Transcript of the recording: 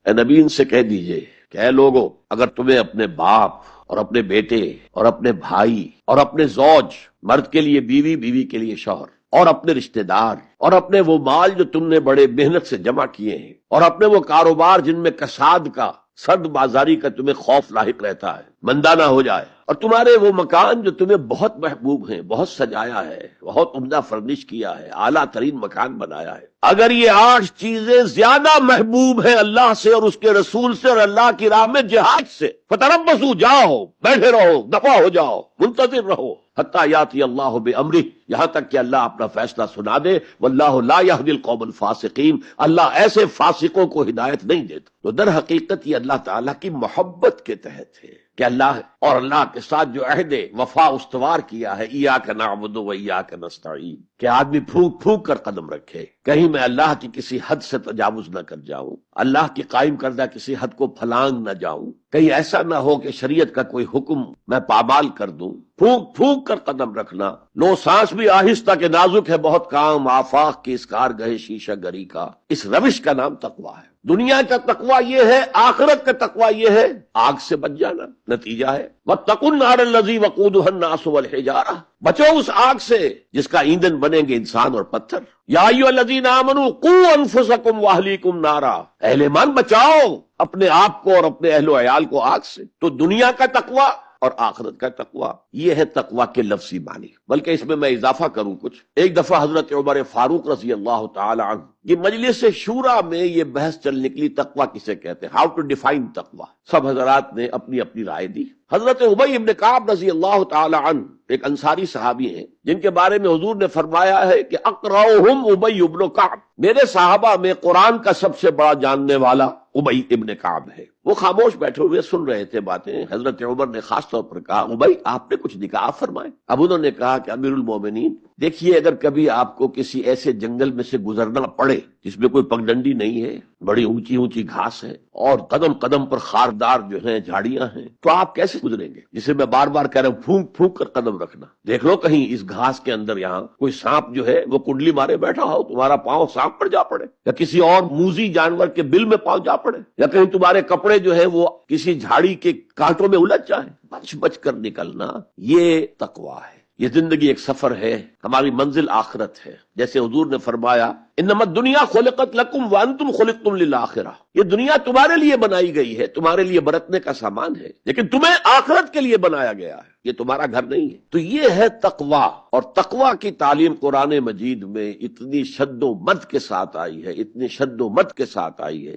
اے نبی ان سے کہہ دیجئے کہ اے لوگو، اگر تمہیں اپنے باپ اور اپنے بیٹے اور اپنے بھائی اور اپنے زوج، مرد کے لیے بیوی، بیوی کے لیے شوہر، اور اپنے رشتہ دار، اور اپنے وہ مال جو تم نے بڑے محنت سے جمع کیے ہیں، اور اپنے وہ کاروبار جن میں کساد کا، سرد بازاری کا تمہیں خوف لاحق رہتا ہے، مندہ نہ ہو جائے، اور تمہارے وہ مکان جو تمہیں بہت محبوب ہیں، بہت سجایا ہے، بہت عمدہ فرنش کیا ہے، اعلیٰ ترین مکان بنایا ہے، اگر یہ 8 چیزیں زیادہ محبوب ہیں اللہ سے اور اس کے رسول سے اور اللہ کی راہ میں جہاد سے، فتربصوا، جاؤ، بیٹھے رہو، دفع ہو جاؤ، منتظر رہو، حتی یاتی اللہ بامرہ، یہاں تک کہ اللہ اپنا فیصلہ سنا دے، واللہ لا یہدی القوم الفاسقین، اللہ ایسے فاسقوں کو ہدایت نہیں دیتا۔ تو در حقیقت یہ اللہ تعالیٰ کی محبت کے تحت ہے کہ اللہ اور اللہ کے ساتھ جو عہد وفا استوار کیا ہے، ایاک نعبد و ایاک نستعین، کہ آدمی پھونک پھونک کر قدم رکھے، کہیں میں اللہ کی کسی حد سے تجاوز نہ کر جاؤں، اللہ کی قائم کردہ کسی حد کو پھلانگ نہ جاؤں، کہیں ایسا نہ ہو کہ شریعت کا کوئی حکم میں پامال کر دوں، پھونک پھونک کر قدم رکھنا، لو سانس بھی آہستہ کہ نازک ہے بہت کام، آفاق کی اس کارگہ شیشہ گری کا، اس روش کا نام تقویٰ ہے۔ دنیا کا تقویٰ یہ ہے، آخرت کا تقویٰ یہ ہے، آگ سے بچ جانا نتیجہ ہے۔ وَاتَّقُوا النَّارَ الَّذِي وَقُودُهَا النَّاسُ وَالْحِجَارَةُ، بچو اس آگ سے جس کا ایندھن بنیں گے انسان اور پتھر۔ یا ایھا الذین آمنوا قوا انفسکم واہلیکم نارا، اہل ایمان بچاؤ اپنے آپ کو اور اپنے اہل و عیال کو آگ سے۔ تو دنیا کا تقویٰ اور آخرت کا تقویٰ، یہ ہے تقویٰ کے لفظی معنی۔ بلکہ اس میں اضافہ کروں کچھ، ایک دفعہ حضرت عمر فاروق رضی اللہ تعالی عنہ یہ مجلس شورا میں یہ بحث چل نکلی، تقویٰ کسے کہتے ہیں، ہاؤ ٹو ڈیفائن تقویٰ۔ سب حضرات نے اپنی اپنی رائے دی۔ حضرت ابی ابن کعب رضی اللہ تعالی عنہ ایک انصاری صحابی ہیں جن کے بارے میں حضور نے فرمایا ہے کہ اقرأہم ابی ابن کعب، میرے صحابہ میں قرآن کا سب سے بڑا جاننے والا ابی ابن کعب ہے۔ وہ خاموش بیٹھے ہوئے سن رہے تھے باتیں۔ حضرت عمر نے خاص طور پر کہا، ابی آپ نے کچھ نکاح فرمائے؟ اب انہوں نے کہا کہ امیر المومنین دیکھیے، اگر کبھی آپ کو کسی ایسے جنگل میں سے گزرنا پڑے جس میں کوئی پگڈنڈی نہیں ہے، بڑی اونچی اونچی گھاس ہے اور قدم قدم پر خاردار جو ہیں جھاڑیاں ہیں، تو آپ کیسے گزریں گے؟ جسے میں بار بار کہہ رہا ہوں، پھونک پھونک کر قدم رکھنا۔ دیکھ لو کہیں اس گھاس کے اندر یہاں کوئی سانپ جو ہے وہ کنڈلی مارے بیٹھا ہو، تمہارا پاؤں سانپ پر جا پڑے، یا کسی اور موذی جانور کے بل میں پاؤں جا پڑے، یا کہیں تمہارے کپڑے جو ہے وہ کسی جھاڑی کے کانٹوں میں الجھ جائیں۔ بچ بچ کر نکلنا، یہ تقویٰ ہے۔ یہ زندگی ایک سفر ہے، ہماری منزل آخرت ہے۔ جیسے حضور نے فرمایا، انما الدنیا خلقت لکم وانتم خلقتم للآخرہ، یہ دنیا تمہارے لیے بنائی گئی ہے، تمہارے لیے برتنے کا سامان ہے، لیکن تمہیں آخرت کے لیے بنایا گیا ہے، یہ تمہارا گھر نہیں ہے۔ تو یہ ہے تقویٰ، اور تقویٰ کی تعلیم قرآن مجید میں اتنی شد و مد کے ساتھ آئی ہے، اتنی شد و مد کے ساتھ آئی ہے